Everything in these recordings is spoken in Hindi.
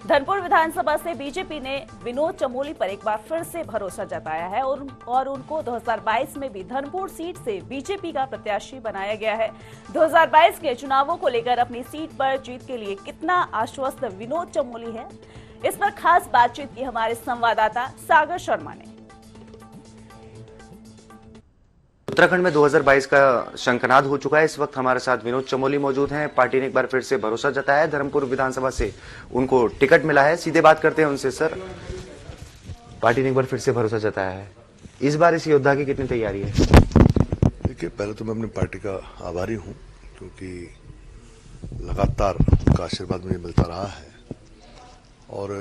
धर्मपुर विधानसभा से बीजेपी ने विनोद चमोली पर एक बार फिर से भरोसा जताया है और उनको 2022 में भी धर्मपुर सीट से बीजेपी का प्रत्याशी बनाया गया है। 2022 के चुनावों को लेकर अपनी सीट पर जीत के लिए कितना आश्वस्त विनोद चमोली है, इस पर खास बातचीत की हमारे संवाददाता सागर शर्मा ने। उत्तराखंड में 2022 का शंखनाद हो चुका है। इस वक्त हमारे साथ विनोद चमोली मौजूद हैं। पार्टी ने एक बार फिर से भरोसा जताया है, धर्मपुर विधानसभा से उनको टिकट मिला है। सीधे बात करते हैं उनसे। सर, पार्टी ने एक बार फिर से भरोसा जताया है, इस बार इस योद्धा की कितनी तैयारी है? देखिए, पहले तो मैं अपनी पार्टी का आभारी हूं, क्योंकि लगातार उनका आशीर्वाद मुझे मिलता रहा है और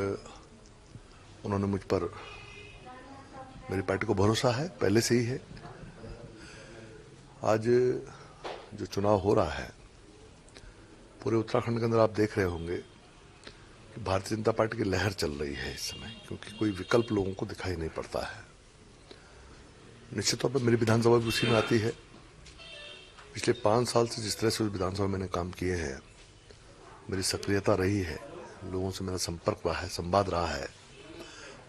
उन्होंने मुझ पर, मेरी पार्टी को भरोसा है, पहले से ही है। आज जो चुनाव हो रहा है पूरे उत्तराखंड के अंदर, आप देख रहे होंगे कि भारतीय जनता पार्टी की लहर चल रही है इस समय, क्योंकि कोई विकल्प लोगों को दिखाई नहीं पड़ता है। निश्चित तौर पर मेरी विधानसभा भी उसी में आती है। पिछले 5 साल से जिस तरह से उस विधानसभा में मैंने काम किए हैं, मेरी सक्रियता रही है, लोगों से मेरा संपर्क रहा है, संवाद रहा है,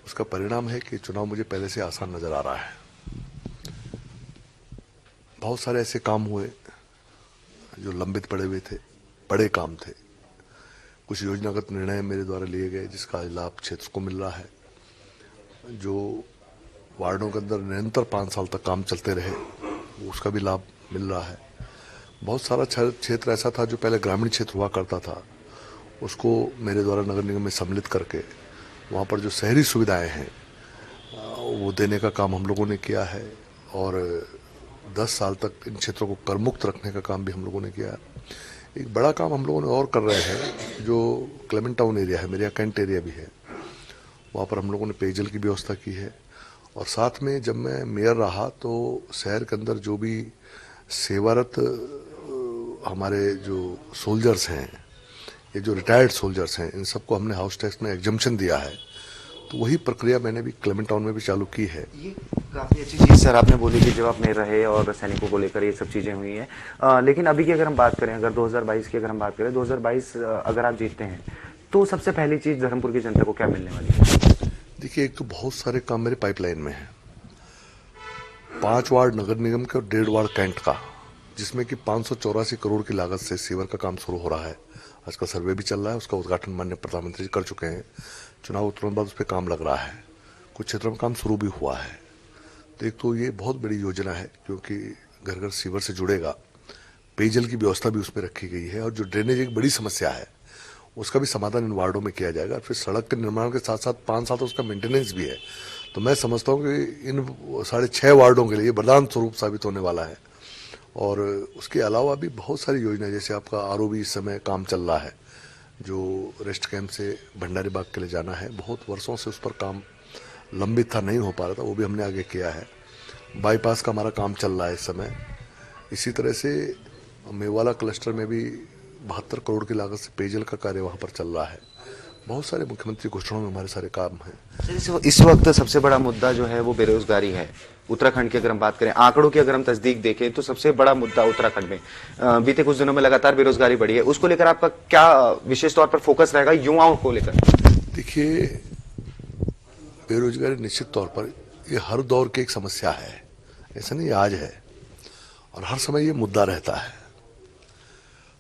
उसका परिणाम है कि चुनाव मुझे पहले से आसान नजर आ रहा है। बहुत सारे ऐसे काम हुए जो लंबित पड़े हुए थे, बड़े काम थे। कुछ योजनागत निर्णय मेरे द्वारा लिए गए जिसका लाभ क्षेत्र को मिल रहा है। जो वार्डों के अंदर निरंतर 5 साल तक काम चलते रहे, उसका भी लाभ मिल रहा है। बहुत सारा क्षेत्र ऐसा था जो पहले ग्रामीण क्षेत्र हुआ करता था, उसको मेरे द्वारा नगर निगम में सम्मिलित करके वहाँ पर जो शहरी सुविधाएं हैं वो देने का काम हम लोगों ने किया है। और 10 साल तक इन क्षेत्रों को करमुक्त रखने का काम भी हम लोगों ने किया है। एक बड़ा काम हम लोगों ने और कर रहे हैं, जो क्लेमेंट टाउन एरिया है, मेरे यहाँ कैंट एरिया भी है, वहाँ पर हम लोगों ने पेयजल की व्यवस्था की है। और साथ में जब मैं मेयर रहा तो शहर के अंदर जो भी सेवारत हमारे जो सोल्जर्स हैं, ये जो रिटायर्ड सोल्जर्स हैं, इन सबको हमने हाउस टैक्स में एग्जम्पशन दिया है। तो वही प्रक्रिया मैंने भी क्लेमेंट टाउन में भी चालू की है। ये काफी अच्छी चीज सर आपने बोली कि जब आप मेयर रहे और सैनिकों को लेकर ये सब चीजें हुई हैं। लेकिन अभी की अगर हम बात करें, अगर 2022 की अगर हम बात करें, 2022 अगर आप जीतते हैं तो सबसे पहली चीज धर्मपुर की जनता को क्या मिलने वाली है? देखिए, एक तो बहुत सारे काम मेरे पाइपलाइन में है। 5 वार्ड नगर निगम के और 1.5 वार्ड कैंट का, जिसमें कि 584 करोड़ की लागत से सीवर का काम शुरू हो रहा है। आज का सर्वे भी चल रहा है, उसका उद्घाटन माननीय प्रधानमंत्री जी कर चुके हैं। चुनाव तुरंत बाद उस पर काम लग रहा है, कुछ क्षेत्रों में काम शुरू भी हुआ है। तो एक तो ये बहुत बड़ी योजना है, क्योंकि घर घर सीवर से जुड़ेगा, पेयजल की व्यवस्था भी उसमें रखी गई है। और जो ड्रेनेज एक बड़ी समस्या है, उसका भी समाधान इन वार्डों में किया जाएगा। फिर सड़क के निर्माण के साथ साथ 5 साल तो उसका मेंटेनेंस भी है। तो मैं समझता हूँ कि इन 6.5 वार्डों के लिए वरदान स्वरूप साबित होने वाला है। और उसके अलावा भी बहुत सारी योजनाएं, जैसे आपका आरओबी इस समय काम चल रहा है, जो रेस्ट कैंप से भंडारी बाग के लिए जाना है, बहुत वर्षों से उस पर काम लंबित था, नहीं हो पा रहा था, वो भी हमने आगे किया है। बाईपास का हमारा काम चल रहा है इस समय। इसी तरह से मेवाला क्लस्टर में भी 72 करोड़ की लागत से पेयजल का कार्य वहाँ पर चल रहा है। बहुत सारे मुख्यमंत्री घोषणाओं में हमारे सारे काम हैं। इस वक्त सबसे बड़ा मुद्दा जो है वो बेरोजगारी है। उत्तराखंड की अगर हम बात करें, आंकड़ों की अगर हम तस्दीक देखें तो सबसे बड़ा मुद्दा उत्तराखंड में बीते कुछ दिनों में लगातार बेरोजगारी बढ़ी है। उसको लेकर आपका क्या विशेष तौर पर फोकस रहेगा युवाओं को लेकर? देखिए, बेरोजगारी निश्चित तौर पर ये हर दौर की एक समस्या है, ऐसा नहीं आज है, और हर समय ये मुद्दा रहता है।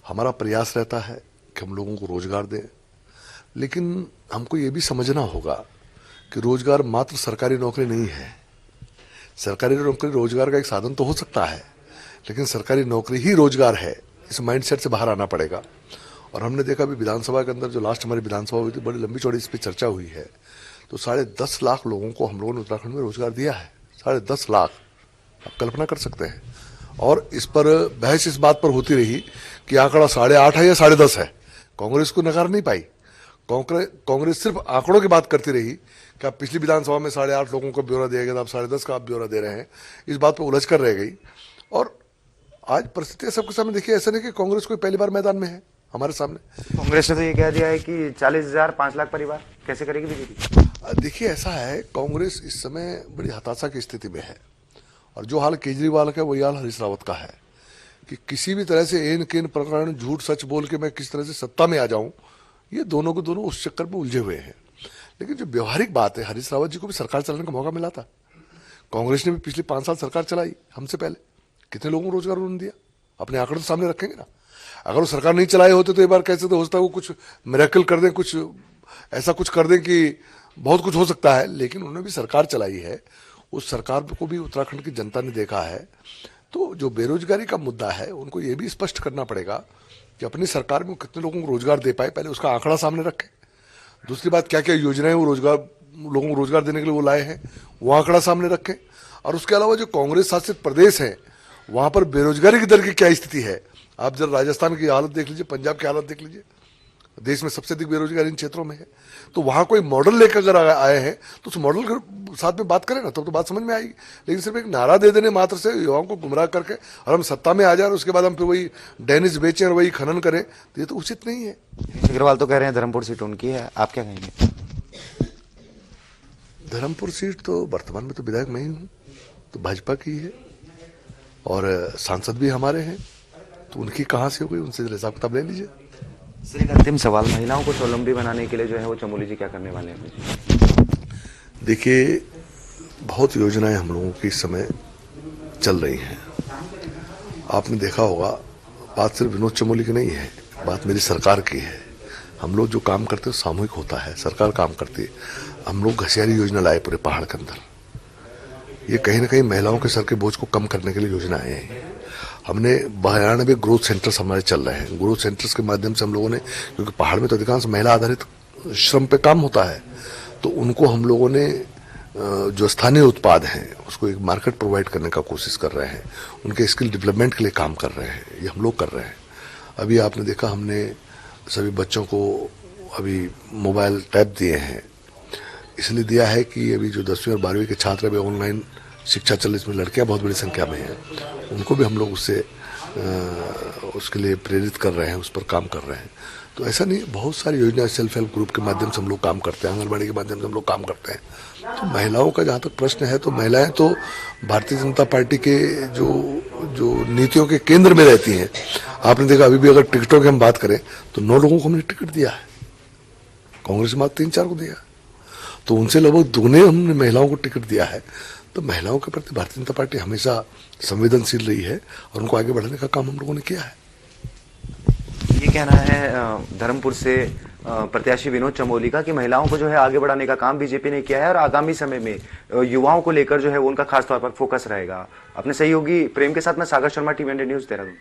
हमारा प्रयास रहता है कि हम लोगों को रोजगार दें, लेकिन हमको ये भी समझना होगा कि रोजगार मात्र सरकारी नौकरी नहीं है। सरकारी नौकरी रोजगार का एक साधन तो हो सकता है, लेकिन सरकारी नौकरी ही रोजगार है, इस माइंडसेट से बाहर आना पड़ेगा। और हमने देखा भी विधानसभा के अंदर, जो लास्ट हमारी विधानसभा हुई थी, बड़ी लंबी चौड़ी इस पर चर्चा हुई है। तो 10.5 लाख लोगों को हम लोगों ने उत्तराखंड में रोजगार दिया है। 10.5 लाख, आप कल्पना कर सकते हैं। और इस पर बहस इस बात पर होती रही कि आंकड़ा 8.5 है या 10.5 है। कांग्रेस को नकार नहीं पाई। कांग्रेस सिर्फ आंकड़ों की बात करती रही कि आप पिछली विधानसभा में 8.5 लोगों को ब्यौरा दिया गया था, आप 10.5 का आप ब्यौरा दे रहे हैं। इस बात पर उलझ कर रह गई। और आज परिस्थिति सबके सामने देखिए, ऐसा नहीं कि कांग्रेस कोई पहली बार मैदान में है हमारे सामने। कांग्रेस ने तो ये कह दिया है कि 40,000 5 लाख परिवार कैसे करेगी बीजेपी? देखिए, ऐसा है, कांग्रेस इस समय बड़ी हताशा की स्थिति में है। और जो हाल केजरीवाल का, वही हाल हरीश रावत का है कि किसी भी तरह से एन केन प्रकरण, झूठ सच बोल के मैं किस तरह से सत्ता में आ जाऊं, ये दोनों के दोनों उस चक्कर में उलझे हुए हैं। लेकिन जो व्यवहारिक बात है, हरीश रावत जी को भी सरकार चलाने का मौका मिला था। कांग्रेस ने भी पिछले 5 साल सरकार चलाई हमसे पहले, कितने लोगों को रोजगार उन्होंने दिया? अपने आंकड़े तो सामने रखेंगे ना। अगर वो सरकार नहीं चलाए होते तो एक बार कैसे तो हो सकता है वो कुछ मिरेकल कर दें, कुछ ऐसा कुछ कर दें कि बहुत कुछ हो सकता है। लेकिन उन्होंने भी सरकार चलाई है, उस सरकार को भी उत्तराखंड की जनता ने देखा है। तो जो बेरोजगारी का मुद्दा है उनको ये भी स्पष्ट करना पड़ेगा कि अपनी सरकार में कितने लोगों को रोजगार दे पाए, पहले उसका आंकड़ा सामने रखें। दूसरी बात, क्या क्या योजनाएं वो लोगों को रोजगार देने के लिए वो लाए हैं, वो आंकड़ा सामने रखें। और उसके अलावा जो कांग्रेस शासित प्रदेश है वहां पर बेरोजगारी की दर की क्या स्थिति है, आप जरा राजस्थान की हालत देख लीजिए, पंजाब की हालत देख लीजिए, देश में सबसे अधिक बेरोजगारी इन क्षेत्रों में है। तो वहां कोई मॉडल लेकर अगर आए हैं तो उस मॉडल के साथ में बात करें ना, तब तो बात समझ में आएगी। लेकिन सिर्फ एक नारा दे देने मात्र से युवाओं को गुमराह करके और हम सत्ता में आ जाए और उसके बाद हम फिर वही डेनिस बेचें और वही खनन करें, तो ये तो उचित नहीं है। अग्रवाल तो कह रहे हैं धर्मपुर सीट उनकी है, आप क्या कहेंगे? धर्मपुर सीट तो वर्तमान में तो विधायक मैं ही हूँ, तो भाजपा की है और सांसद भी हमारे हैं, तो उनकी कहाँ से हो गई, उनसे हिसाब किताब ले लीजिए। सर एक अंतिम सवाल, महिलाओं को स्वावलंबी बनाने के लिए जो है वो चमोली जी क्या करने वाले हैं? देखिए, बहुत योजनाएं हम लोगों की इस समय चल रही हैं। आपने देखा होगा, बात सिर्फ विनोद चमोली की नहीं है, बात मेरी सरकार की है। हम लोग जो काम करते हैं सामूहिक होता है, सरकार काम करती है। हम लोग घसियारी योजना लाए पूरे पहाड़ के अंदर, ये कहीं ना कहीं महिलाओं के सर के बोझ को कम करने के लिए योजना आए हैं। हमने 92 ग्रोथ सेंटर्स हमारे चल रहे हैं। ग्रोथ सेंटर्स के माध्यम से हम लोगों ने, क्योंकि पहाड़ में तो अधिकांश महिला आधारित श्रम पे काम होता है, तो उनको हम लोगों ने जो स्थानीय उत्पाद हैं उसको एक मार्केट प्रोवाइड करने का कोशिश कर रहे हैं, उनके स्किल डेवलपमेंट के लिए काम कर रहे हैं, ये हम लोग कर रहे हैं। अभी आपने देखा, हमने सभी बच्चों को अभी मोबाइल टैब दिए हैं, इसलिए दिया है कि अभी जो 10वीं और 12वीं के छात्र अभी ऑनलाइन शिक्षा चल रही, इसमें लड़कियां बहुत बड़ी संख्या में हैं, उनको भी हम लोग उसके लिए प्रेरित कर रहे हैं, उस पर काम कर रहे हैं। तो ऐसा नहीं, बहुत सारी योजना सेल्फ हेल्प ग्रुप के माध्यम से हम लोग काम करते हैं, आंगनबाड़ी के माध्यम से हम लोग काम करते हैं। तो महिलाओं का जहाँ तक प्रश्न है, तो महिलाएं तो भारतीय जनता पार्टी के जो नीतियों के केंद्र में रहती हैं। आपने देखा, अभी भी अगर टिकटों की हम बात करें तो 9 लोगों को हमने टिकट दिया है, कांग्रेस में 3-4 को दिया, तो उनसे लगभग दुगने हमने महिलाओं को टिकट दिया है। तो महिलाओं के प्रति भारतीय जनता पार्टी हमेशा संवेदनशील रही है और उनको आगे बढ़ाने का काम हम लोगों ने किया है। ये कहना है धर्मपुर से प्रत्याशी विनोद चमोली का कि महिलाओं को जो है आगे बढ़ाने का काम बीजेपी ने किया है और आगामी समय में युवाओं को लेकर जो है उनका खास तौर पर फोकस रहेगा। अपने सहयोगी प्रेम के साथ मैं Sagar Sharma, TV India news, Dehradun.